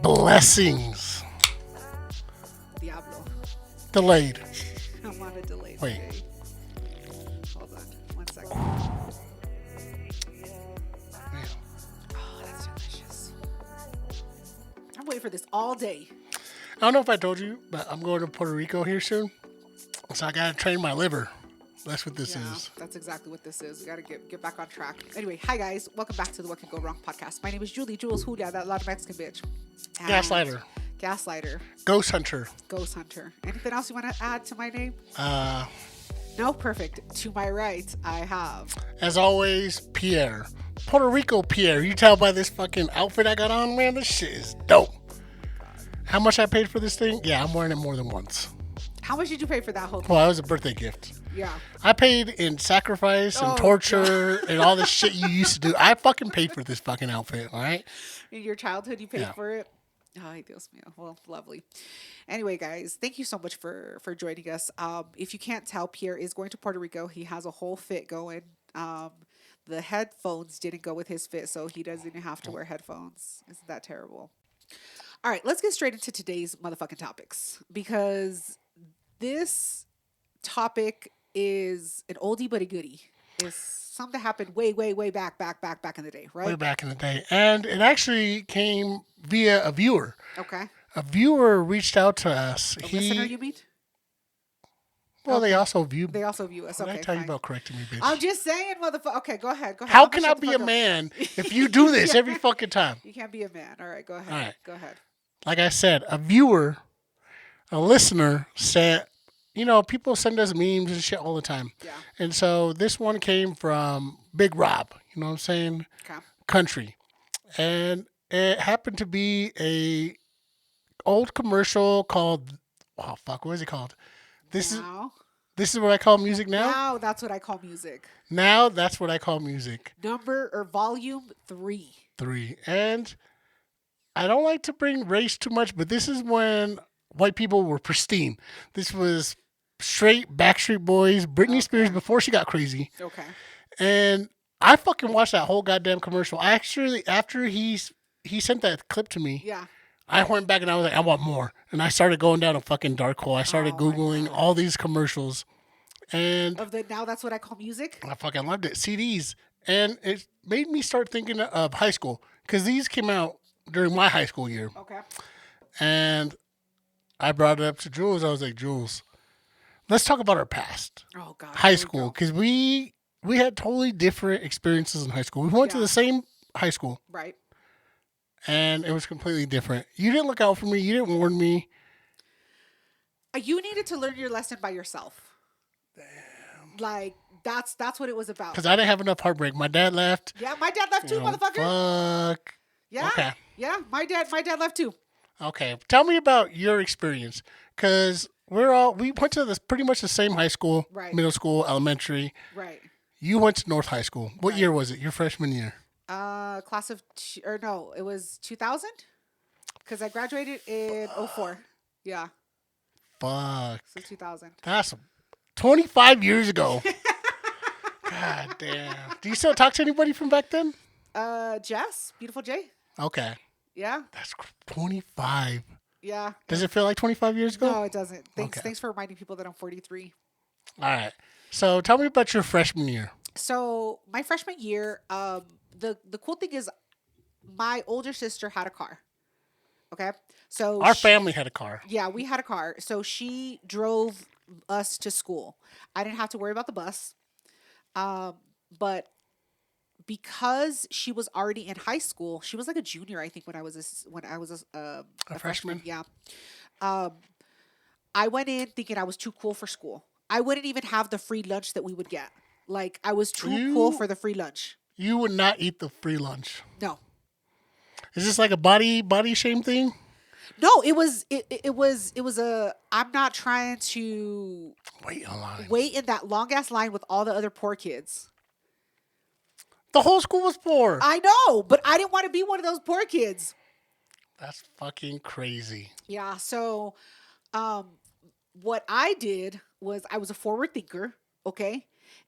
Blessings. Diablo. Delayed. I'm on a delayed Wait. day. Hold on. 1 second. Man. Oh, that's delicious. I'm waiting for this all day. I don't know if I told you, but I'm going to Puerto Rico here soon. So I got to train my liver. That's what this is. That's exactly what this is. We got to get back on track. Anyway, hi guys. Welcome back to the What Can Go Wrong podcast. My name is Jules Julia, that loud Mexican bitch. And Gaslighter. Ghost Hunter. Anything else you want to add to my name? Uh, No, perfect. To my right, I have. As always, Pierre. Puerto Rico Pierre. You tell by this fucking outfit I got on, man, this shit is dope. How much I paid for this thing? Yeah, I'm wearing it more than once. How much did you pay for that whole thing? Well, it was a birthday gift. Yeah. I paid in sacrifice and torture and all the shit you used to do. I fucking paid for this fucking outfit, all right? In your childhood, you paid for it? Ay, Dios mío. Well, lovely. Anyway, guys, thank you so much for joining us. If you can't tell, Pierre is going to Puerto Rico. He has a whole fit going. The headphones didn't go with his fit, so he doesn't even have to wear headphones. Isn't that terrible? All right, let's get straight into today's motherfucking topics, because this topic is an oldie but a goodie. It's something that happened way back in the day, right? Way back in the day. And it actually came via a viewer. Okay. A viewer reached out to us. A listener, you mean? Well, they also view. They also view us. What Okay, did I tell fine. you about correcting me, bitch? I'm just saying, motherfucker. Okay, go ahead. How I'm can gonna I shut the be a fuck up. man if you do this every fucking time? You can't be a man. All right, go ahead. All right. Go ahead. Like I said, a viewer, a listener said, people send us memes and shit all the time. Yeah. And so this one came from Big Rob, you know what I'm saying? Okay. Country. And it happened to be a old commercial called, what is it called? This is what I call music now? Now that's what I call music. Now that's what I call music. Number or volume 3. 3. And I don't like to bring race too much, but this is when white people were pristine. This was straight Backstreet Boys, Britney Spears before she got crazy. Okay. And I fucking watched that whole goddamn commercial. Actually, after he sent that clip to me, Yeah. I went back and I was like, I want more. And I started going down a fucking dark hole. I started Googling all these commercials. And Now that's what I call music? I fucking loved it. CDs. And it made me start thinking of high school. Because these came out during my high school year. Okay. And I brought it up to Jules. I was like, Jules, let's talk about our past. Oh, God. High school. Because we had totally different experiences in high school. We went to the same high school. Right. And it was completely different. You didn't look out for me. You didn't warn me. You needed to learn your lesson by yourself. Damn. Like, that's what it was about. Because I didn't have enough heartbreak. My dad left. Yeah, my dad left too, motherfucker. Fuck. Yeah. Okay. Yeah, my dad left too. Okay. Tell me about your experience. Because we went to pretty much the same high school. Right. Middle school, elementary. Right. You went to North High School. What year was it? Your freshman year? Class of, it was 2000? Because I graduated in 04. Yeah. Fuck. So 2000. That's 25 years ago. God damn. Do you still talk to anybody from back then? Jess, beautiful J. Okay. Yeah. That's 25. Yeah. Does it feel like 25 years ago? No, it doesn't. Okay. Thanks for reminding people that I'm 43. All right. So tell me about your freshman year. So my freshman year, the cool thing is my older sister had a car. Okay. So our family had a car. Yeah, we had a car. So she drove us to school. I didn't have to worry about the bus. But because she was already in high school, she was like a junior, I think, when I was a freshman. Yeah. I went in thinking I was too cool for school. I wouldn't even have the free lunch that we would get. Like, I was too cool for the free lunch. You would not eat the free lunch. No. Is this like a body shame thing? No, it was I'm not trying to wait in that long ass line with all the other poor kids. The whole school was poor. I know, but I didn't want to be one of those poor kids. That's fucking crazy. Yeah, so what I did was I was a forward thinker, okay?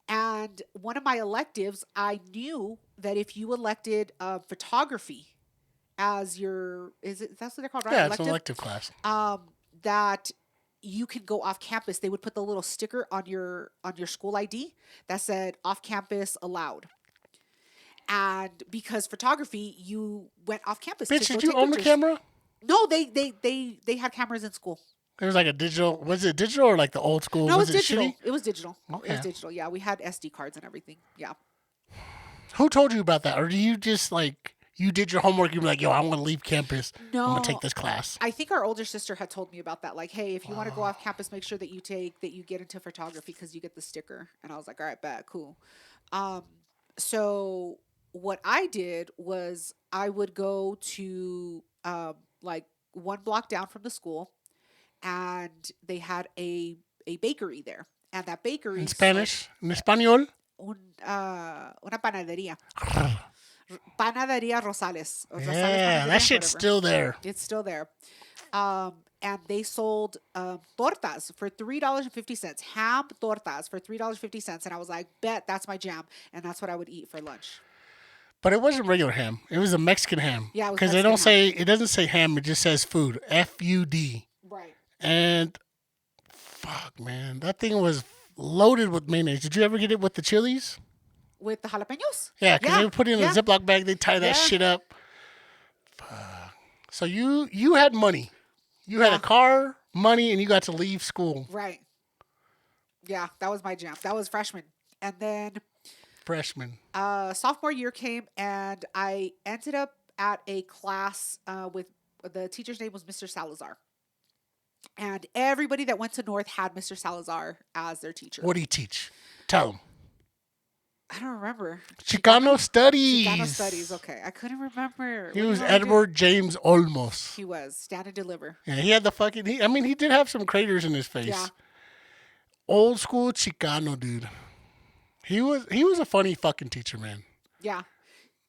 And one of my electives, I knew that if you elected photography as your that's what they're called, right? Yeah, it's an elective class. That you can go off campus. They would put the little sticker on your school ID that said off campus allowed. And because photography, you went off campus Bitch, to go did you take own the pictures. camera? No, they had cameras in school. There was like a digital. Was it digital or like the old school? No, it was it digital. shitty? It was digital. Okay. It was digital. Yeah, we had SD cards and everything. Yeah. Who told you about that? Or do you just like, you did your homework, you were like, yo, I want to leave campus. No. I'm going to take this class. I think our older sister had told me about that. Like, hey, if you want to go off campus, make sure that you get into photography because you get the sticker. And I was like, all right, bet, cool. So what I did was I would go to like one block down from the school, and they had a bakery there. And that bakery In Spanish? In Espanol? Una panadería. Panadería Rosales. Or Rosales Yeah, Panadería, that shit's whatever. still there. It's still there. And they sold tortas for $3.50. Ham tortas for $3.50. And I was like, bet that's my jam. And that's what I would eat for lunch. But it wasn't regular ham. It was a Mexican ham. Yeah, it was because they don't say, it doesn't say ham, it just says food. FUD. Right. And fuck, man, that thing was loaded with mayonnaise. Did you ever get it with the chilies? With the jalapenos? Yeah, because they would put it in a Ziploc bag. They tie that Yeah. shit up. Fuck. So you had money. You had a car, money, and you got to leave school. Right. Yeah, that was my jam. That was freshman. And then Freshman. sophomore year came, and I ended up at a class with the teacher's name was Mr. Salazar. And everybody that went to North had Mr. Salazar as their teacher. What do you teach? Tell them. I don't remember. Chicano Studies. Chicano Studies. Okay. I couldn't remember. He What was do you wanna do? Edward James Olmos. He was. Stand and deliver. Yeah, he had the fucking... he did have some craters in his face. Yeah. Old school Chicano, dude. He was a funny fucking teacher, man. Yeah.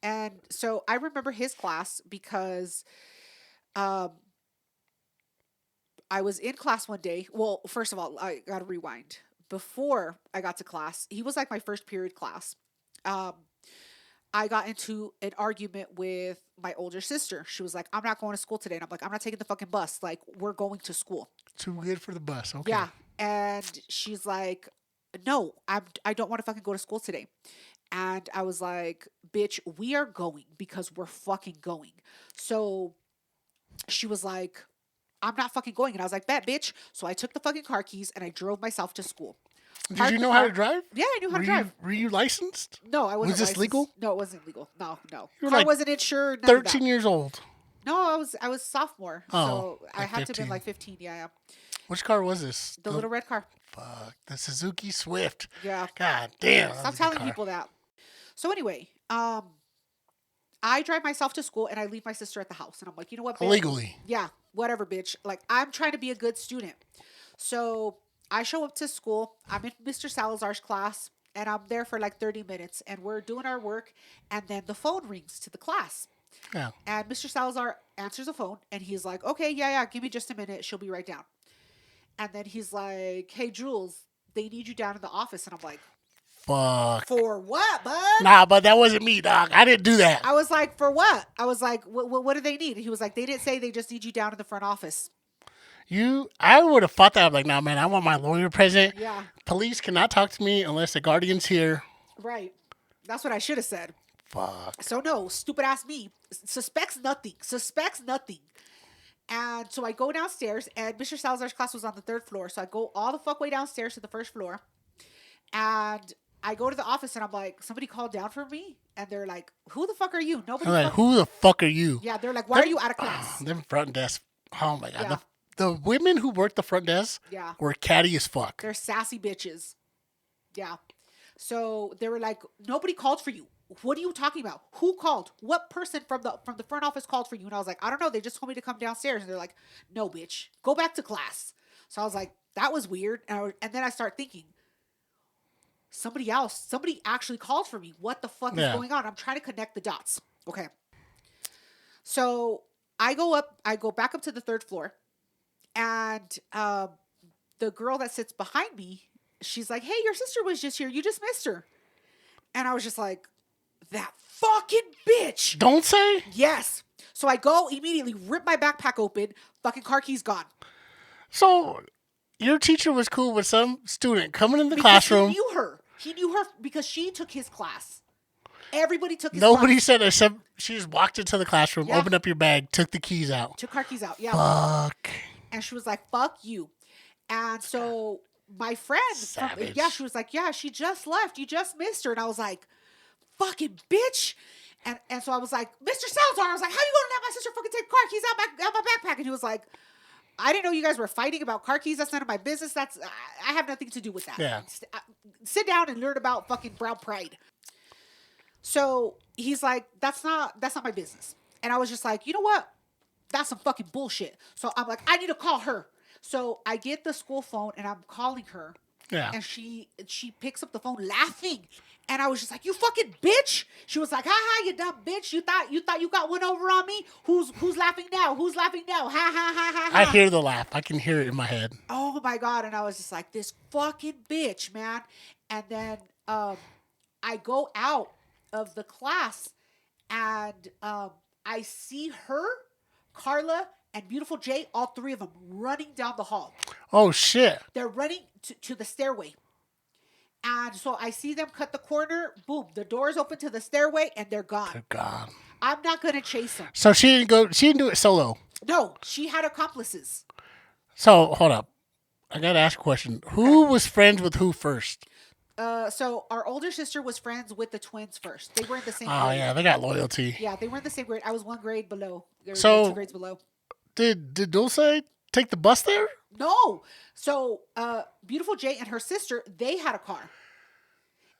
And so I remember his class because I was in class one day. Well, first of all, I got to rewind. Before I got to class, he was like my first period class. I got into an argument with my older sister. She was like, I'm not going to school today. And I'm like, I'm not taking the fucking bus. Like, we're going to school. Too good for the bus. Okay. Yeah. And she's like, no, I don't want to fucking go to school today. And I was like, bitch, we are going because we're fucking going. So she was like, I'm not fucking going. And I was like, bet, bitch. So I took the fucking car keys and I drove myself to school. Did you know how to drive? Yeah, I knew how to drive. Were you licensed? No, I wasn't. Was this licensed. legal? No, it wasn't legal. No. You were Car like wasn't insured. None of that. 13 years old. No, I was sophomore. Oh, So I like had to have 15. been like 15. Yeah. Which car was this? The little red car. Fuck. The Suzuki Swift. Yeah. God damn. Stop telling people that. So anyway, I drive myself to school and I leave my sister at the house. And I'm like, you know what, bitch? Illegally. Yeah, whatever, bitch. Like, I'm trying to be a good student. So I show up to school. I'm in Mr. Salazar's class. And I'm there for like 30 minutes. And we're doing our work. And then the phone rings to the class. Yeah. And Mr. Salazar answers the phone. And he's like, okay, yeah, give me just a minute. She'll be right down. And then he's like, hey, Jules, they need you down in the office. And I'm like, Fuck. for what, bud? Nah, but that wasn't me, dog. I didn't do that. I was like, for what? I was like, what do they need? And he was like, they didn't say, they just need you down in the front office. I would have thought that. I'm like, nah, man, I want my lawyer present. Yeah. Police cannot talk to me unless the guardian's here. Right. That's what I should have said. Fuck. So no, stupid ass me suspects nothing. And so I go downstairs, and Mr. Salazar's class was on the 3rd floor. So I go all the fuck way downstairs to the 1st floor. And I go to the office, and I'm like, somebody called down for me? And they're like, who the fuck are you? Nobody. I'm like, who the fuck are you? Yeah, they're like, why are you out of class? Them front desk. Oh my God. Yeah. The women who worked the front desk Yeah. were catty as fuck. They're sassy bitches. Yeah. So they were like, nobody called for you. What are you talking about? Who called? What person from the front office called for you? And I was like, I don't know. They just told me to come downstairs. And they're like, no, bitch, go back to class. So I was like, that was weird. And then I start thinking, somebody actually called for me. What the fuck is going on? I'm trying to connect the dots. Okay. So I go back up to the 3rd floor, and the girl that sits behind me, she's like, hey, your sister was just here. You just missed her. And I was just like, that fucking bitch. Don't say? Yes. So I go immediately, rip my backpack open, fucking car keys gone. So your teacher was cool with some student coming in the Because classroom. he knew her. He knew her because she took his class. Everybody took his Nobody class. said except she just walked into the classroom, Yeah. opened up your bag, took the keys out. Took car keys out. Yeah. Fuck. And she was like, fuck you. And so my friend, Savage. she was like, yeah, she just left. You just missed her. And I was like, fucking bitch. And so I was like, Mr. Salazar, I was like, how you gonna let my sister fucking take car keys out my backpack? And he was like, I didn't know you guys were fighting about car keys. That's none of my business. I have nothing to do with that. Yeah. Sit down and learn about fucking brown pride. So he's like, that's not my business. And I was just like, you know what? That's some fucking bullshit. So I'm like, I need to call her. So I get the school phone and I'm calling her. Yeah. And she picks up the phone laughing. And I was just like, you fucking bitch. She was like, ha ha, you dumb bitch. You thought you got one over on me? Who's laughing now? Who's laughing now? Ha ha ha ha ha. I hear the laugh. I can hear it in my head. Oh my God. And I was just like, this fucking bitch, man. And then I go out of the class and I see her, Carla, and Beautiful Jay, all three of them running down the hall. Oh, shit. They're running to the stairway. And so I see them cut the corner. Boom. The doors open to the stairway and they're gone. Good God. I'm not going to chase them. So she didn't do it solo. No, she had accomplices. So, hold up. I got to ask a question. Who was friends with who first? So our older sister was friends with the twins first. They were in the same Oh, grade. yeah. They got loyalty. Yeah, they were in the same grade. I was one grade below. They were So- 2 grades below. Did Dulce take the bus there? No. So, Beautiful Jay and her sister, they had a car.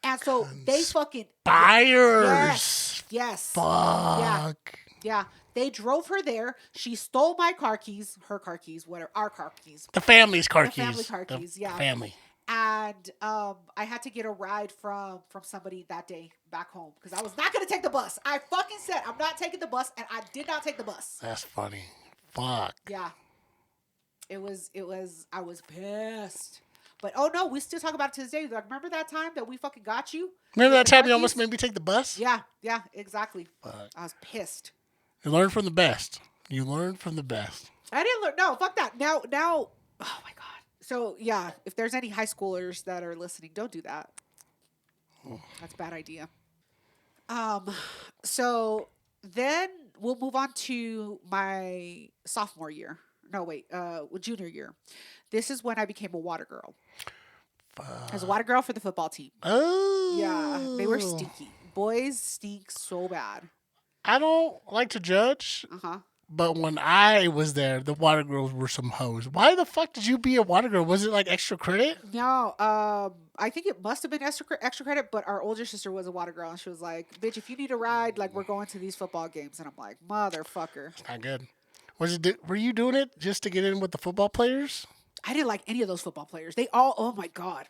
And so they fucking... Buyers. Yes. Fuck. Yeah. They drove her there. She stole my car keys, her car keys, whatever, our car keys. The family's car The keys. family car keys, yeah. Family. And I had to get a ride from somebody that day back home because I was not going to take the bus. I fucking said I'm not taking the bus, and I did not take the bus. That's funny. Fuck. Yeah. It was, I was pissed. But, oh no, we still talk about it to this day. Like, remember that time that we fucking got you? Remember that The time car you almost keys? made me take the bus? Yeah, exactly. Fuck. I was pissed. You learn from the best. You learn from the best. I didn't learn. No, fuck that. Now, oh my God. So, yeah, if there's any high schoolers that are listening, don't do that. That's a bad idea. So then we'll move on to my sophomore year. No, wait, junior year. This is when I became a water girl. I was a water girl for the football team. Oh. Yeah, they were stinky. Boys stink so bad. I don't like to judge, Uh-huh. but when I was there, the water girls were some hoes. Why the fuck did you be a water girl? Was it like extra credit? No, I think it must have been extra credit, but our older sister was a water girl, and she was like, "Bitch, if you need a ride, like we're going to these football games," and I'm like, "Motherfucker." Not good. Were you doing it just to get in with the football players? I didn't like any of those football players. They all, oh my God.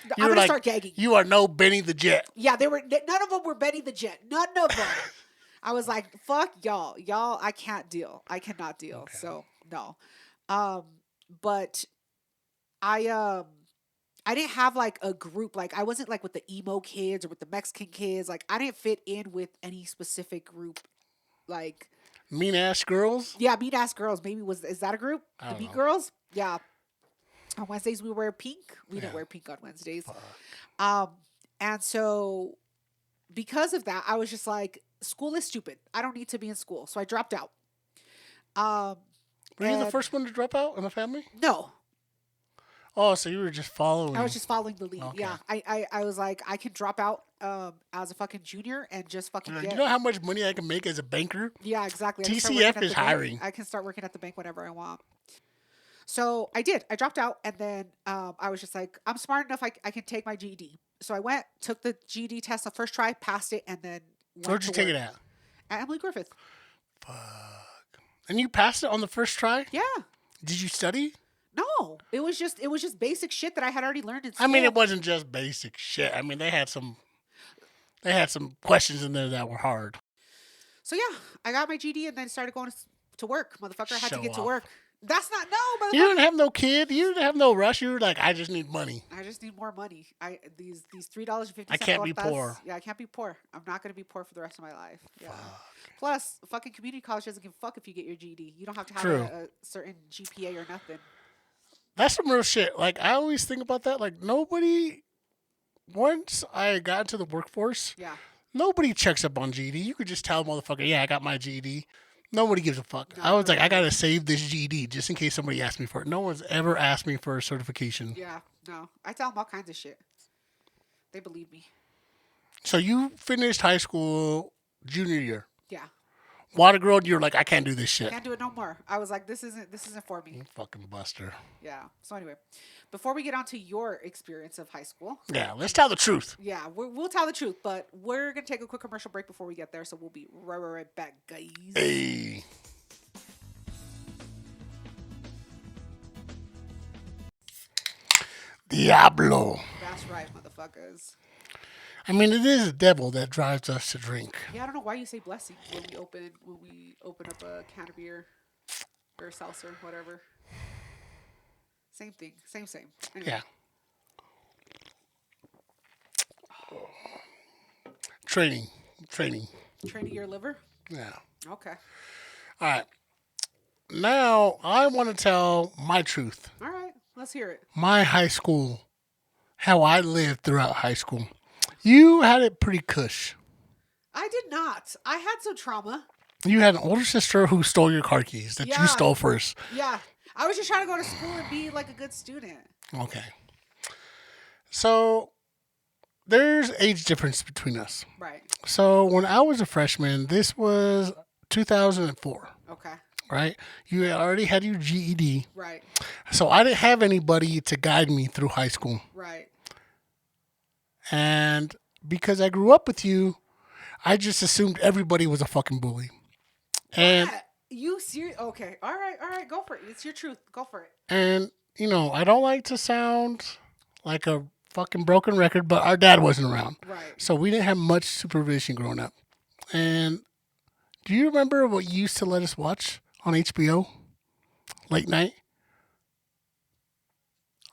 You I'm were gonna like, start gagging. You are no Benny the Jet. Yeah, none of them were Benny the Jet. None of them. I was like, fuck y'all. Y'all, I can't deal. I cannot deal. Okay. So no. But I didn't have like a group. Like I wasn't like with the emo kids or with the Mexican kids. Like I didn't fit in with any specific group. Like Mean ass girls? yeah, mean ass girls. Maybe is that a group? I The don't mean know. girls? Yeah. On Wednesdays we wear pink. We didn't Yeah. wear pink on Wednesdays. Fuck. And so because of that, I was just like, school is stupid. I don't need to be in school. So I dropped out. Were you the and- first one to drop out in the family? No, Oh, so you were just following. I was just following the lead. Okay. Yeah. I was like, I can drop out as a fucking junior and just fucking You're like, get. you know how much money I can make as a banker? Yeah, exactly. I can start TCF working at is the bank. hiring. I can start working at the bank whenever I want. So I did. I dropped out, and then I was just like, I'm smart enough. I can take my GED. So I went, took the GED test the first try, passed it, and then went Where'd you to take work it at? At Emily Griffith. Fuck. And you passed it on the first try? Yeah. Did you study? No, it was just basic shit that I had already learned in school. I mean, it wasn't just basic shit. I mean, they had some questions in there that were hard. So yeah, I got my GED and then started going to work. Motherfucker, I had to Show get to off. work. That's not no, You didn't have no kid. You didn't have no rush. You were like, I just need money. I just need more money. These $3.50. I can't be poor. Yeah, I can't be poor. I'm not gonna be poor for the rest of my life. Yeah. Plus, fucking community college doesn't give a fuck if you get your GED. You don't have to have a certain GPA or nothing. That's some real shit. Like, I always think about that. Like, nobody. Once I got into the workforce, nobody checks up on GED. You could just tell a motherfucker, yeah, I got my GED. Nobody gives a fuck. I was like, I gotta save this GED just in case somebody asks me for it. No one's ever asked me for a certification. Yeah, no. I tell them all kinds of shit. They believe me. So you finished high school junior year. Yeah. Water girl, you're like, I can't do this shit. Can't do it no more. I was like, this isn't for me. You fucking buster. Yeah. So anyway, before we get on to your experience of high school. Yeah, let's tell the truth. Yeah, we'll tell the truth, but we're going to take a quick commercial break before we get there, so we'll be right back, guys. Hey. Diablo. That's right, motherfuckers. I mean, it is the devil that drives us to drink. Yeah, I don't know why you say blessing when we open up a can of beer or seltzer, whatever. Same thing. Same. Anyway. Yeah. Training. Training your liver? Yeah. Okay. All right. Now, I want to tell my truth. All right. Let's hear it. My high school. How I lived throughout high school. You had it pretty cush. I did not. I had some trauma. You had an older sister who stole your car keys that you stole first. Yeah. I was just trying to go to school and be like a good student. Okay. So, there's age difference between us. Right. So, when I was a freshman, this was 2004. Okay. Right? You already had your GED. Right. So, I didn't have anybody to guide me through high school. Right. And because I grew up with you, I just assumed everybody was a fucking bully. And you serious? Okay. All right. Go for it. It's your truth. Go for it. And, you know, I don't like to sound like a fucking broken record, but our dad wasn't around. Right. So we didn't have much supervision growing up. And do you remember what you used to let us watch on HBO? Late night?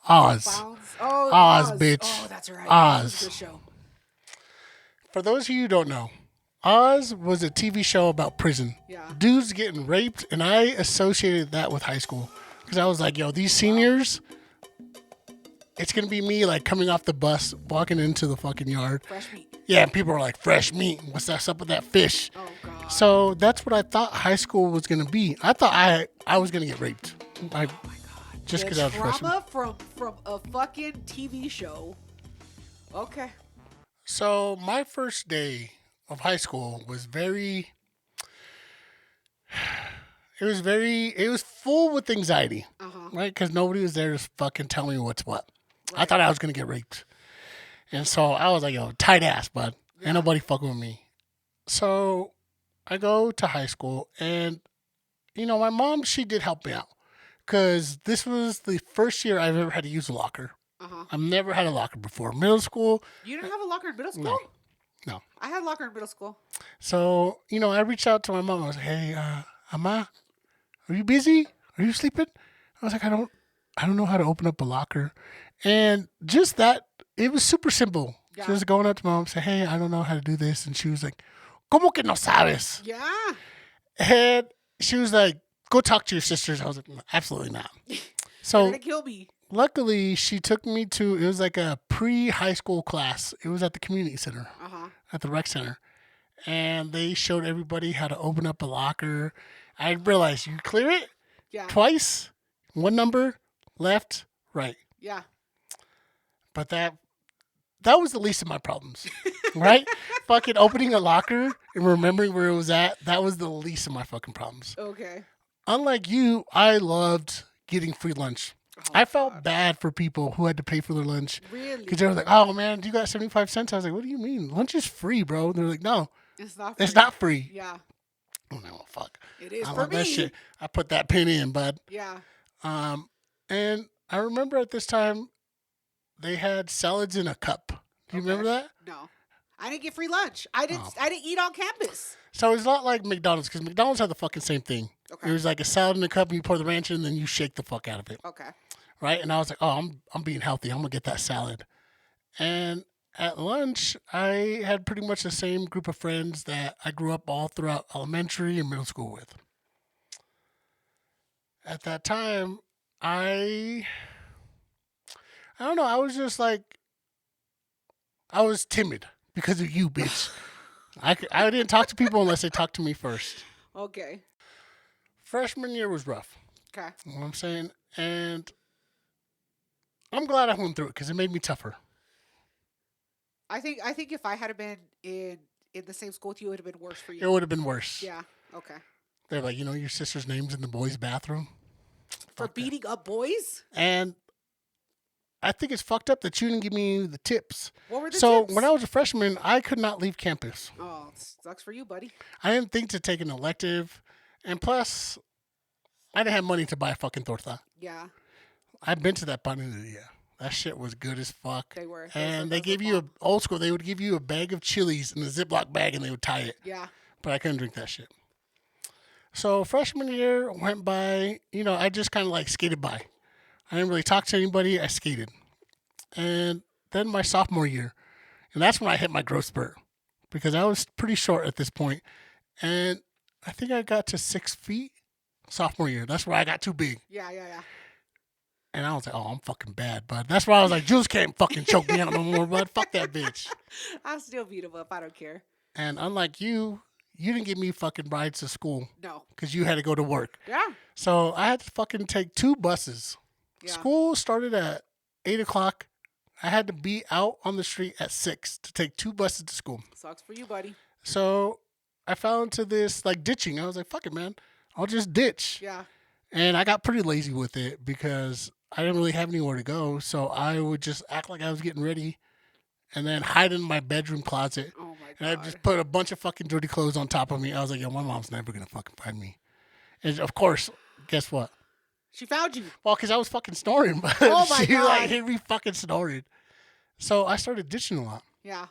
Oz. Oh, Oz, bitch. Oh, that's right. Oz. Good show. For those of you who don't know, Oz was a TV show about prison. Yeah. Dudes getting raped, and I associated that with high school. Because I was like, yo, these seniors, it's going to be me, like, coming off the bus, walking into the fucking yard. Fresh meat. Yeah, and people are like, fresh meat. What's that up with that fish? Oh, God. So that's what I thought high school was going to be. I thought I was going to get raped. Oh, my God. Just because I was freshman. Trauma from a fucking TV show. Okay. So my first day of high school was it was full with anxiety, right? Because nobody was there to fucking tell me what's what. Right. I thought I was going to get raped. And so I was like, yo, tight ass, bud. Yeah. Ain't nobody fucking with me. So I go to high school and, you know, my mom, she did help me out. Because this was the first year I've ever had to use a locker. I've never had a locker before. Middle school. You didn't have a locker in middle school? No. I had a locker in middle school. So, you know, I reached out to my mom. I was like, hey, Ama, are you busy? Are you sleeping? I was like, I don't know how to open up a locker. And just that, it was super simple. Yeah. She was going up to my mom and saying, hey, I don't know how to do this. And she was like, ¿Cómo que no sabes? Yeah. And she was like, go talk to your sisters. I was like, absolutely not. So you're gonna kill me. Luckily, she took me to, it was like a pre-high school class. It was at the community center, at the rec center. And they showed everybody how to open up a locker. I realized you clear it twice, one number, left, right. Yeah. But that was the least of my problems, right? Fucking opening a locker and remembering where it was at, that was the least of my fucking problems. Okay. Unlike you, I loved getting free lunch. I felt bad for people who had to pay for their lunch. Really? Because they were like, oh, man, do you got 75 cents? I was like, what do you mean? Lunch is free, bro. And they're like, no. It's not free. It's not free. Yeah. Oh, no, fuck. It is I for love me. that shit. I put that pin in, bud. Yeah. And I remember at this time, they had salads in a cup. Do you remember that? No. I didn't get free lunch. I didn't eat on campus. So it's not like McDonald's, because McDonald's had the fucking same thing. Okay. It was like a salad in a cup, and you pour the ranch in, and then you shake the fuck out of it. Okay. Right? And I was like, oh, I'm being healthy. I'm gonna get that salad. And at lunch, I had pretty much the same group of friends that I grew up all throughout elementary and middle school with. At that time, I don't know. I was just like, I was timid because of you, bitch. I didn't talk to people unless they talked to me first. Okay. Freshman year was rough. Okay. You know what I'm saying? And I'm glad I went through it because it made me tougher. I think if I had been in the same school with you, it would have been worse for It you. would have been worse. Yeah. Okay. They're like, your sister's name's in the boys' bathroom. For Fuck that. beating up boys? And I think it's fucked up that you didn't give me the tips. What were the So tips? when I was a freshman, I could not leave campus. Oh, sucks for you, buddy. I didn't think to take an elective. And plus, I didn't have money to buy a fucking torta. Yeah. I've been to that panaderia. That shit was good as fuck. They were. And they gave you old school. They would give you a bag of chilies in a Ziploc bag and they would tie it. Yeah. But I couldn't drink that shit. So freshman year went by. I just kind of like skated by. I didn't really talk to anybody. I skated. And then my sophomore year, and that's when I hit my growth spurt because I was pretty short at this point. And I think I got to 6 feet sophomore year. That's where I got too big. Yeah. And I was like, oh, I'm fucking bad, bud. That's why I was like, Jules can't fucking choke me out no more, bud. Fuck that bitch. I'll still beat him up. I don't care. And unlike you didn't give me fucking rides to school No. because you had to go to work. Yeah. So I had to fucking take 2 buses. Yeah. School started at 8 o'clock. I had to be out on the street at 6 to take 2 buses to school. Sucks for you, buddy. So I fell into this like ditching. I was like, fuck it, man. I'll just ditch. Yeah. And I got pretty lazy with it because I didn't really have anywhere to go. So I would just act like I was getting ready and then hide in my bedroom closet. Oh my god. And I just put a bunch of fucking dirty clothes on top of me. I was like, yo, my mom's never going to fucking find me. And of course, guess what? She found you. Well, because I was fucking snoring. But Oh my she God. like hit me fucking snoring. So I started ditching a lot. Yeah.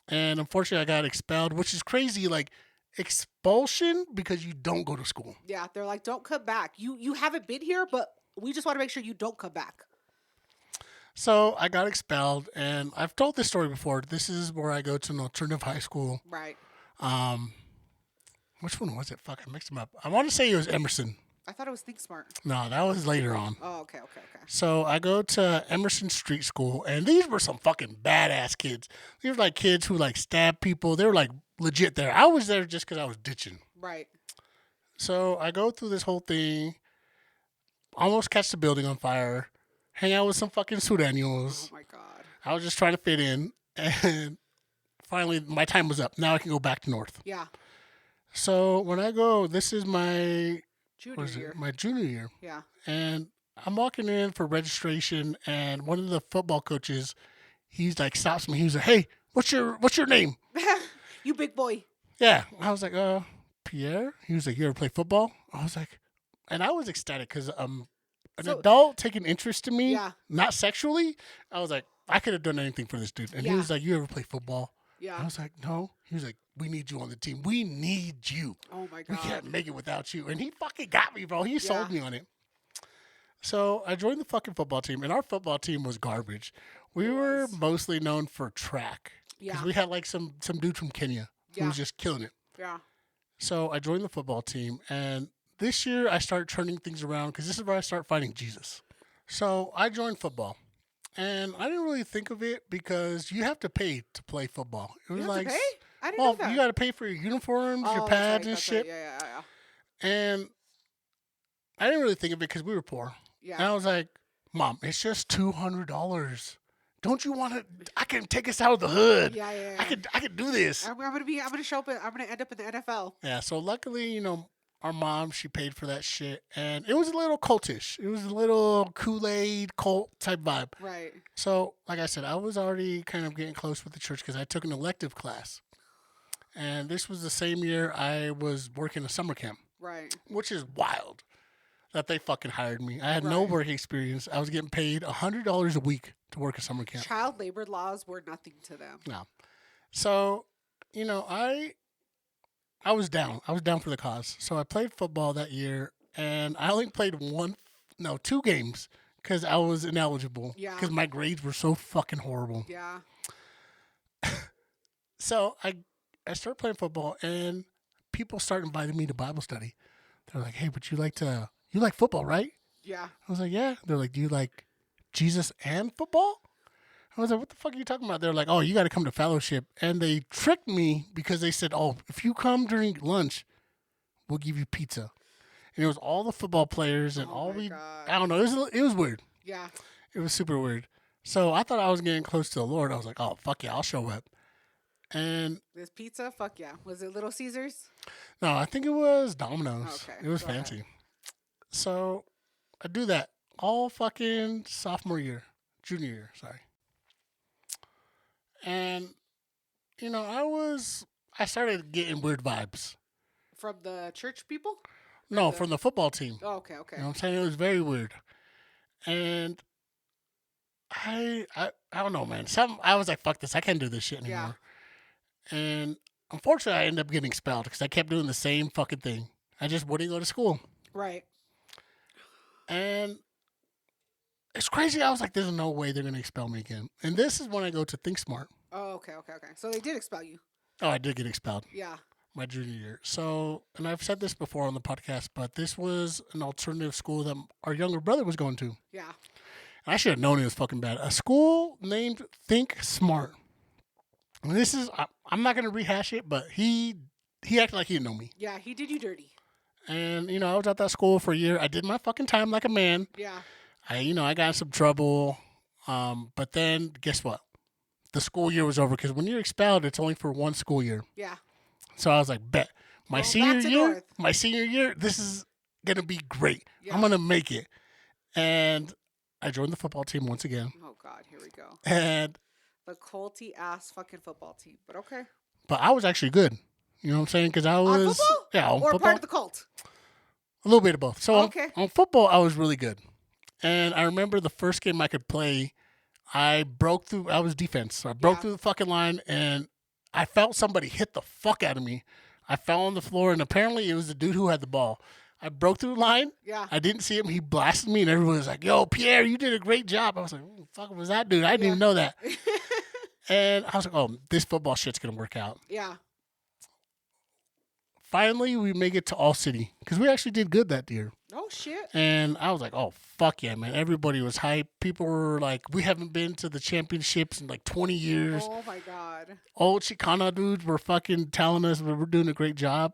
And unfortunately, I got expelled, which is crazy. Like, expulsion because you don't go to school. Yeah. They're like, don't come back. You haven't been here, but we just want to make sure you don't come back. So I got expelled, and I've told this story before. This is where I go to an alternative high school. Right. Which one was it? Fuck, I mixed them up. I want to say it was Emerson. I thought it was Think Smart. No, that was later on. Oh, okay. So I go to Emerson Street School, and these were some fucking badass kids. These were like kids who like stabbed people. They were like legit there. I was there just because I was ditching. Right. So I go through this whole thing, almost catch the building on fire, hang out with some fucking Sureños. Oh my god. I was just trying to fit in, and finally my time was up. Now I can go back to North. Yeah. So when I go, this is my Junior year. my junior year, Yeah. and I'm walking in for registration, and one of the football coaches, he's like stops me. He was like, "Hey, what's your name?" You big boy. Yeah, I was like, Pierre. He was like, "You ever play football?" I was like, and I was ecstatic because an adult taking interest in me, Yeah. not sexually. I was like, I could have done anything for this dude. And he Yeah. was like, "You ever play football?" Yeah. I was like, "No." He was like, "We need you on the team. We need you. Oh my We god. can't make it without you." And he fucking got me, bro. He sold me on it. So I joined the fucking football team, and our football team was garbage. We were mostly known for track because Yeah. we had like some dude from Kenya who Yeah. was just killing it. Yeah. So I joined the football team, and this year I start turning things around because this is where I start finding Jesus. So I joined football, and I didn't really think of it because you have to pay to play football. It was You have like, to pay? I didn't well, know that. you got to pay for your uniforms, your Oh, pads, and that's shit. right. Yeah. And I didn't really think of it because we were poor. Yeah. And I was like, "Mom, it's just $200. Don't you want to? I can take us out of the hood. Yeah. I could do this." I'm gonna show up. I'm gonna end up in the NFL. Yeah. So luckily, our mom, she paid for that shit, and it was a little cultish. It was a little Kool-Aid cult type vibe. Right. So, like I said, I was already kind of getting close with the church because I took an elective class, and this was the same year I was working a summer camp, Right. which is wild that they fucking hired me. I had no Right. work experience. I was getting paid $100 a week to work a summer camp. Child labor laws were nothing to them. No. So, I I was down. I was down for the cause. So I played football that year, and I only played 2 games because I was ineligible. Yeah. Because my grades were so fucking horrible. Yeah. So I started playing football, and people started inviting me to Bible study. They're like, "Hey, but you like football, right?" Yeah. I was like, "Yeah." They're like, "Do you like Jesus and football?" I was like, "What the fuck are you talking about?" They're like, "Oh, you got to come to fellowship," and they tricked me because they said, "Oh, if you come during lunch, we'll give you pizza." And it was all the football players and Oh my God. I don't know. It was weird. Yeah. It was super weird. So I thought I was getting close to the Lord. I was like, "Oh, fuck yeah, I'll show up." And This pizza, fuck yeah. Was it Little Caesars? no, I think it was Domino's. Okay, It was go ahead. fancy. So I do that all fucking sophomore year, junior year, sorry. And I started getting weird vibes. From the church people? No, from the football team. Oh, okay, okay. You know what I'm saying? It was very weird. And I don't know, man. I was like, fuck this. I can't do this shit anymore. Yeah. And unfortunately, I ended up getting expelled because I kept doing the same fucking thing. I just wouldn't go to school. Right. And it's crazy. I was like, there's no way they're going to expel me again. And this is when I go to Think Smart. Oh, okay, okay, okay. So they did expel you. Oh, I did get expelled Yeah. my junior year. So, and I've said this before on the podcast, but this was an alternative school that our younger brother was going to. Yeah. And I should have known it was fucking bad. A school named Think Smart. And this is, I'm not going to rehash it, but he acted like he didn't know me. Yeah, he did you dirty. And, I was at that school for a year. I did my fucking time like a man. Yeah. I got in some trouble. But then guess what? The school year was over because when you're expelled, it's only for one school year. Yeah. So I was like, bet. My Well, senior back to year, North. this is going to be great. Yeah. I'm going to make it. And I joined the football team once again. Oh God, here we go. And The culty ass fucking football team. But okay. but I was actually good. You know what I'm saying? Because I was On football? yeah, on Or football. part of the cult. A little bit of both. So Okay. on football, I was really good. And I remember the first game I could play, I broke through. I was defense, so I broke Yeah. through the fucking line, and I felt somebody hit the fuck out of me. I fell on the floor, and apparently it was the dude who had the ball. I broke through the line. Yeah. I didn't see him. He blasted me, and everyone was like, "Yo, Pierre, you did a great job." I was like, "Who the fuck was that dude? I didn't even know that." And I was like, "Oh, this football shit's gonna work out." Yeah. Finally, we make it to All City because we actually did good that year. Oh shit. And I was like, "Oh fuck yeah, man!" Everybody was hyped. People were like, "We haven't been to the championships in like 20 years." Oh my God. Old Chicana dudes were fucking telling us we were doing a great job.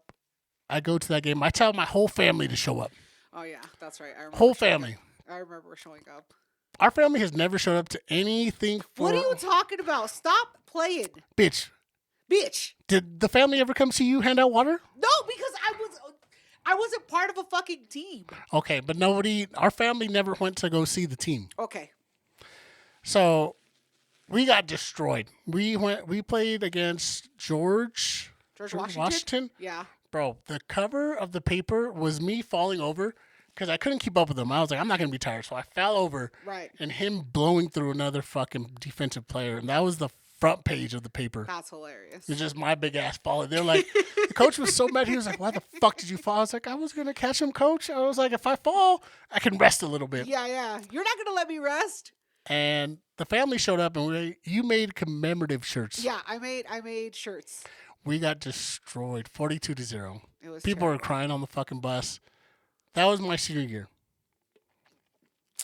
I go to that game. I tell my whole family to show up. Oh yeah, that's right. I remember. Whole showing family. up. I remember showing up. Our family has never showed up to anything for. What are you talking about? Stop playing, Bitch, bitch. did the family ever come see you hand out water? No, because I wasn't part of a fucking team. Okay, but our family never went to go see the team. Okay. So we got destroyed. We played against George Washington. Yeah. Bro, the cover of the paper was me falling over because I couldn't keep up with him. I was like, I'm not going to be tired. So I fell over. Right. And him blowing through another fucking defensive player. And that was the front page of the paper. That's hilarious. It's just my big ass falling. They're like, the coach was so mad. He was like, why the fuck did you fall? I was like, I was going to catch him, coach. I was like, if I fall, I can rest a little bit. Yeah, yeah. You're not gonna let me rest. And the family showed up and you made commemorative shirts. Yeah, I made shirts. We got destroyed 42-0. It was People were terrible. crying on the fucking bus. That was my senior year.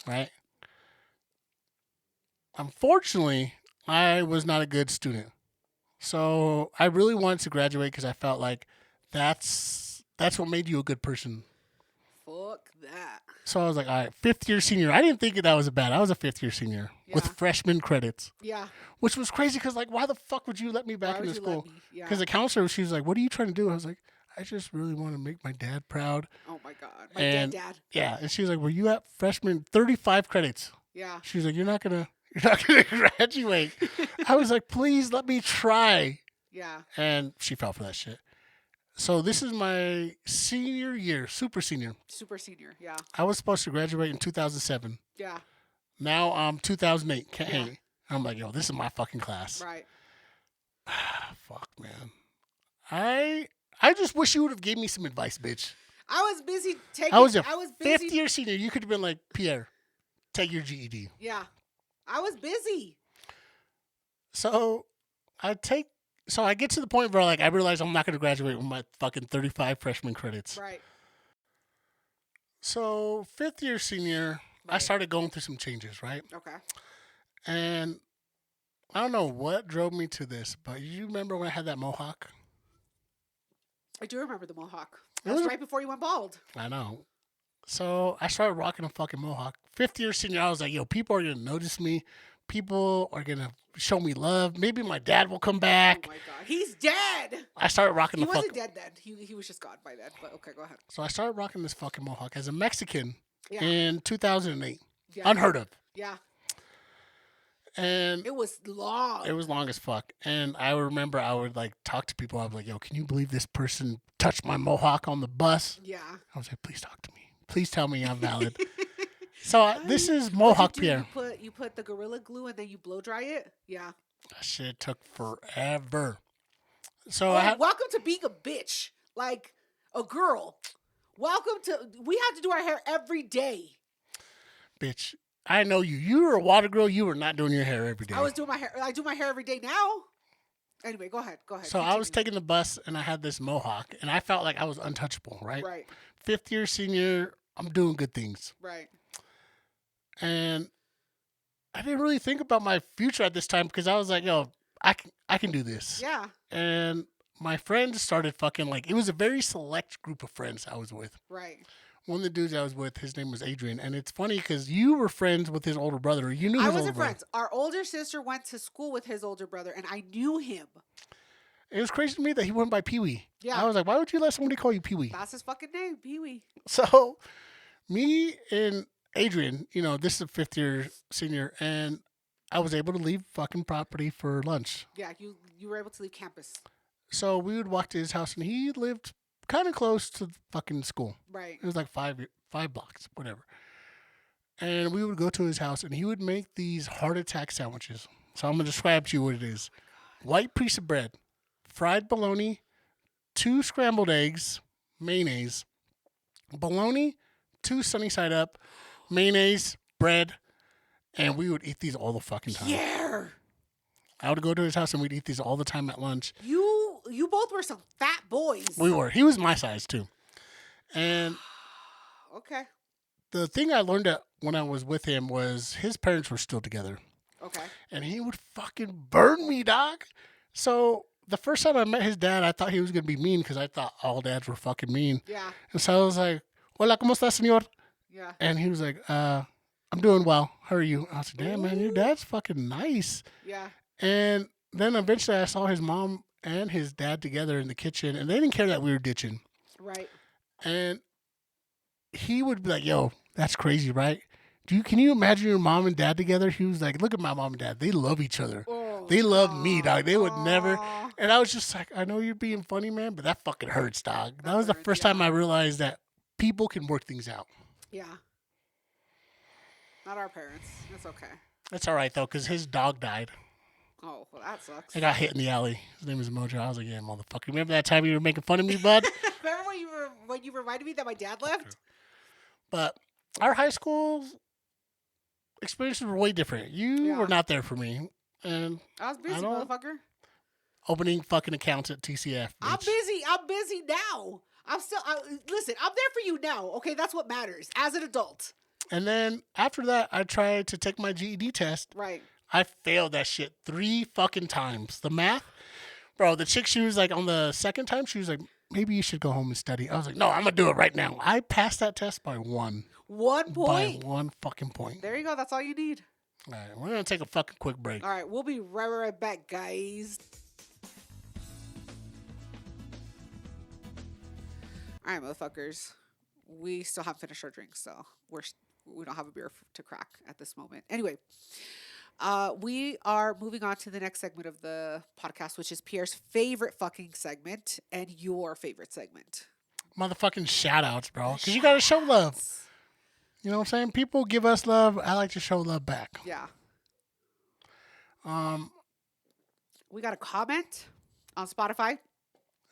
Right? Unfortunately, I was not a good student. So I really wanted to graduate because I felt like that's what made you a good person. Fuck that. So I was like, all right, 5th-year senior. I didn't think that was bad. I was a 5th-year senior with Yeah. freshman credits, Yeah. which was crazy because, like, why the fuck would you let me back Why into would you let school? me? Yeah. Because the counselor, she was like, what are you trying to do? I was like, I just really want to make my dad proud. Oh my God. My And- dad. Yeah. And she was like, were you at freshman 35 credits? Yeah. She was like, you're not gonna graduate. I was like, please let me try. Yeah. And she fell for that shit. So this is my senior year, super senior. Super senior. Yeah. I was supposed to graduate in 2007. Yeah. Now I'm 2008. Can't Yeah. hang it. I'm like, yo, this is my fucking class. Right. Fuck, man. I I just wish you would have gave me some advice, bitch. I was busy taking. I was a busy. 5th year senior. You could have been like, Pierre, take your GED. Yeah, I was busy. So I get to the point where like I realize I'm not going to graduate with my fucking 35 freshman credits. Right. So 5th year senior, I started going through some changes, right? Okay. And I don't know what drove me to this, but you remember when I had that mohawk? I do remember the mohawk. That was right before you went bald. I know. So I started rocking a fucking mohawk. 5th year senior, I was like, yo, people are going to notice me. People are going to show me love. Maybe my dad will come back. Oh, my God. He's dead. I started rocking He wasn't dead then. He was just gone by then. But okay, go ahead. So I started rocking this fucking mohawk as a Mexican Yeah. in 2008. Yeah. Unheard of. Yeah. And it was long. It was long as fuck. And I remember I would like talk to people. I'd be like, yo, can you believe this person touched my mohawk on the bus? Yeah. I was like, please talk to me. Please tell me I'm valid. So this is Mohawk Pierre. You put the Gorilla Glue and then you blow dry it? Yeah. That shit took forever. So welcome to being a bitch. Like a girl. Welcome to... We have to do our hair every day. Bitch, I know you. You were a water girl. You were not doing your hair every day. I was doing my hair. I do my hair every day now. Anyway, go ahead. So continue. I was taking the bus and I had this mohawk and I felt like I was untouchable, right? Right. 5th year senior, I'm doing good things. Right. And I didn't really think about my future at this time because I was like, yo, I can do this. Yeah. And my friends started fucking like, it was a very select group of friends I was with. Right. One of the dudes I was with, his name was Adrian. And it's funny because you were friends with his older brother. You knew his older brother. I wasn't friends. Our older sister went to school with his older brother and I knew him. It was crazy to me that he went by Pee-wee. Yeah. I was like, why would you let somebody call you Pee-wee? That's his fucking name, Pee-wee. So me and Adrian, this is a 5th year senior, and I was able to leave fucking property for lunch. Yeah, you were able to leave campus. So we would walk to his house, and he lived kind of close to the fucking school. Right. It was like five blocks, whatever. And we would go to his house, and he would make these heart attack sandwiches. So I'm going to describe to you what it is. White piece of bread, fried bologna, 2 scrambled eggs, mayonnaise, bologna, 2 sunny side up, mayonnaise, bread, and we would eat these all the fucking time. Yeah. I would go to his house and we'd eat these all the time at lunch. You both were some fat boys. We were. He was my size too. And okay. The thing I learned when I was with him was his parents were still together. Okay. And he would fucking burn me, dog. So the first time I met his dad, I thought he was going to be mean because I thought all dads were fucking mean. Yeah. And so I was like, hola, ¿cómo estás, señor? Yeah. And he was like, I'm doing well. How are you? I was like, damn, man, your dad's fucking nice. Yeah. And then eventually I saw his mom and his dad together in the kitchen, and they didn't care that we were ditching. Right. And he would be like, yo, that's crazy, right? Can you imagine your mom and dad together? He was like, look at my mom and dad. They love each other. Oh, they love me, dog. They would never. And I was just like, I know you're being funny, man, but that fucking hurts, dog. That was the first time I realized that people can work things out. Yeah. Not our parents. That's okay. It's all right, though, because his dog died. Oh, well, that sucks. I got hit in the alley. His name is Mojo. I was like, yeah, motherfucker. Remember that time you were making fun of me, bud? Remember when you reminded me that my dad left? But our high school experiences were way different. You were not there for me. And I was busy, motherfucker. Opening fucking accounts at TCF. Bitch. I'm busy now. Listen, I'm there for you now. Okay, that's what matters as an adult. And then after that, I tried to take my GED test. Right. I failed that shit 3 fucking times. The math, bro, the chick, she was like, on the second time, she was like, maybe you should go home and study. I was like, no, I'm going to do it right now. I passed that test by 1. 1 point? By 1 fucking point. There you go. That's all you need. All right. We're going to take a fucking quick break. All right. We'll be right back, guys. All right, motherfuckers. We still haven't finished our drinks, so we don't have a beer to crack at this moment. Anyway, we are moving on to the next segment of the podcast, which is Pierre's favorite fucking segment and your favorite segment. Motherfucking shout outs, bro. Because you got to show love. You know what I'm saying? People give us love. I like to show love back. Yeah. We got a comment on Spotify.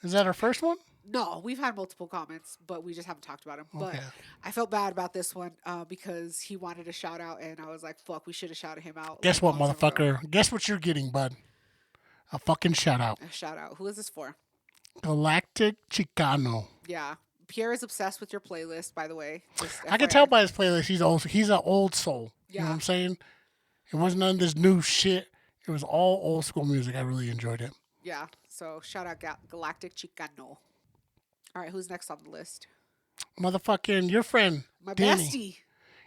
Is that our first one? No, we've had multiple comments, but we just haven't talked about him. But Okay. I felt bad about this one because he wanted a shout out, and I was like, "Fuck, we should have shouted him out." Guess like, what, a long time ago. motherfucker? Guess what you're getting, bud? A fucking shout out. A shout out. Who is this for? Galactic Chicano. Yeah, Pierre is obsessed with your playlist. By the way, just I can FYI. tell by his playlist he's an old soul. You know Yeah. what I'm saying? It wasn't none of this new shit. It was all old school music. I really enjoyed it. Yeah. So shout out Galactic Chicano. All right, who's next on the list? Motherfucking your friend, My Danny. bestie.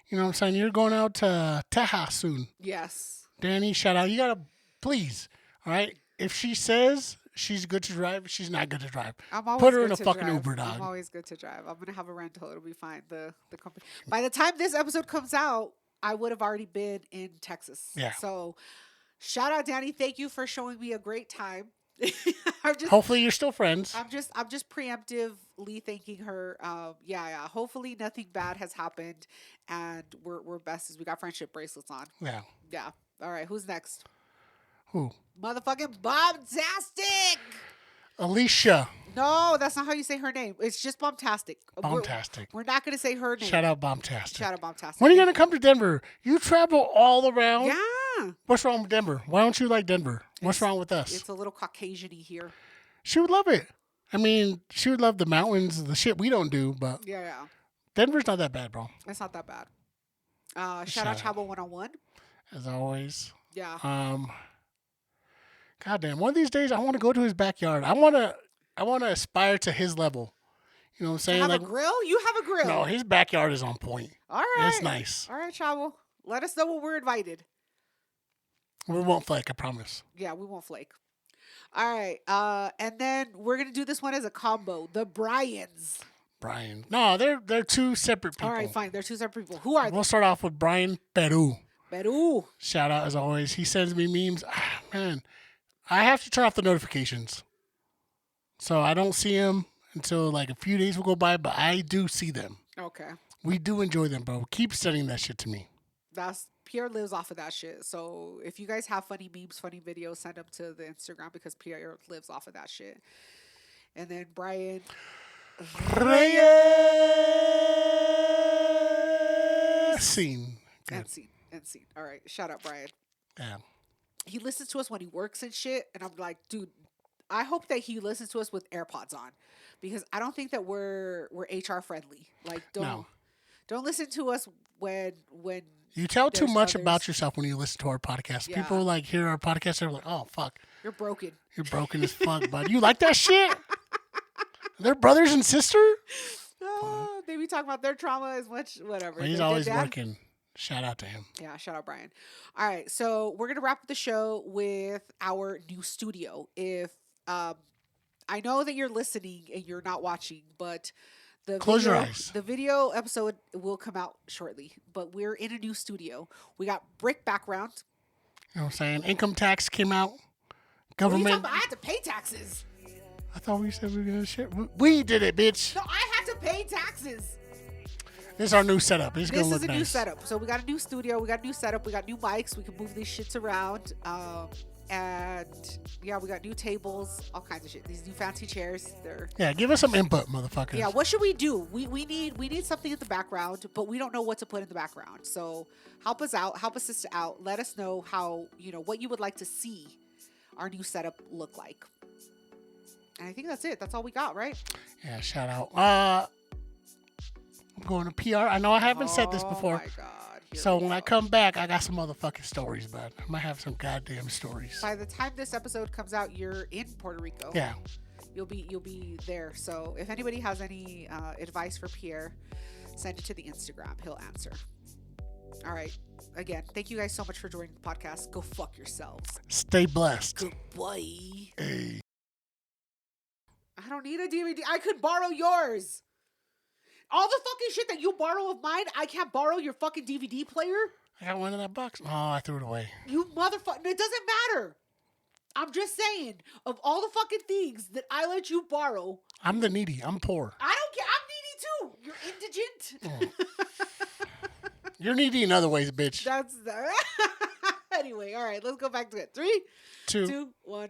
You know what I'm saying? You're going out to Tejas soon. Yes. Danny, shout out. You gotta please. All right. If she says she's good to drive, she's not good to drive. I'm always Put her good in a to fucking drive. Uber, I'm dog. always good to drive. I'm gonna have a rental. It'll be fine. The company. By the time this episode comes out, I would have already been in Texas. Yeah. So, shout out, Danny. Thank you for showing me a great time. I'm just, Hopefully you're still friends. I'm just preemptively thanking her. Yeah. Hopefully nothing bad has happened, and we're besties. We got friendship bracelets on. Yeah. Yeah. All right. Who's next? Who? Motherfucking Bombtastic. Alicia. No, that's not how you say her name. It's just Bombtastic. Bombtastic. We're not going to say her name. Shout out Bombtastic. Shout out Bombtastic. When are you gonna come to Denver? You travel all around. Yeah. What's wrong with Denver? Why don't you like Denver? What's wrong with us? It's a little Caucasian-y here. She would love it. I mean, she would love the mountains, the shit we don't do, but Yeah. Denver's not that bad, bro. It's not that bad. Shout out Chavo 101. As always. Yeah. Goddamn, one of these days I want to go to his backyard. I want to aspire to his level. You know what I'm saying? Have Like, a grill? You have a grill. no, his backyard is on point. All right. It's nice. All right, Chavo. Let us know when we're invited. We won't flake, I promise. Yeah, we won't flake. All right. And then we're going to do this one as a combo. The Bryans. Brian. No, they're two separate people. All right, fine. They're two separate people. Who are they? We'll start off with Brian Peru. Peru. Shout out as always. He sends me memes. Man, I have to turn off the notifications. So I don't see him until like a few days will go by, but I do see them. Okay. We do enjoy them, bro. Keep sending that shit to me. Pierre lives off of that shit. So if you guys have funny memes, funny videos, send them to the Instagram because Pierre lives off of that shit. And then Brian Reyes. Scene. Good. and scene. All right. Shout out Brian. Yeah. He listens to us when he works and shit. And I'm like, dude, I hope that he listens to us with AirPods on because I don't think that we're HR friendly. Like, don't listen to us when You tell too there's much others. about yourself when you listen to our podcast. Yeah. People like hear our podcast and they're like, oh, fuck. you're broken. You're broken as fuck, bud. You like that shit? They're brothers and sister? They be talking about their trauma as much, whatever. He's Their always dad- working. Shout out to him. Yeah, shout out Brian. All right, so we're gonna wrap up the show with our new studio. If I know that you're listening and you're not watching, but Close your eyes. The video episode will come out shortly. But we're in a new studio. We got brick background. You know what I'm saying? Income tax came out. What are you talking Government. about? I have to pay taxes. I thought we said we were going to shit. We did it, bitch. No, I have to pay taxes. This is our new setup. It's going This to is look a new nice. setup. So we got a new studio. We got a new setup. We got new mics. We can move these shits around. And yeah, we got new tables, all kinds of shit. These new fancy chairs. They're Yeah, give us some input, motherfuckers. yeah. What should we do? We need something in the background, but we don't know what to put in the background. So help us out. Help us sister out. Let us know how what you would like to see our new setup look like. And I think that's it. That's all we got, right? Yeah, shout out. I'm going to PR. I know I haven't said this before. Oh my god. Here So we when I go. come back, I got some motherfucking stories, bud. I might have some goddamn stories. By the time this episode comes out, you're in Puerto Rico. Yeah. You'll be there. So if anybody has any advice for Pierre, send it to the Instagram. He'll answer. All right. Again, thank you guys so much for joining the podcast. Go fuck yourselves. Stay blessed. Goodbye. Hey. I don't need a DVD. I could borrow yours. All the fucking shit that you borrow of mine, I can't borrow your fucking DVD player. I got one in that box. Oh, I threw it away. You motherfucker. It doesn't matter. I'm just saying, of all the fucking things that I let you borrow, I'm the needy. I'm poor. I don't care. I'm needy too. You're indigent. You're needy in other ways, bitch. That's anyway. All right, let's go back to it. 3, 2. 2, 1.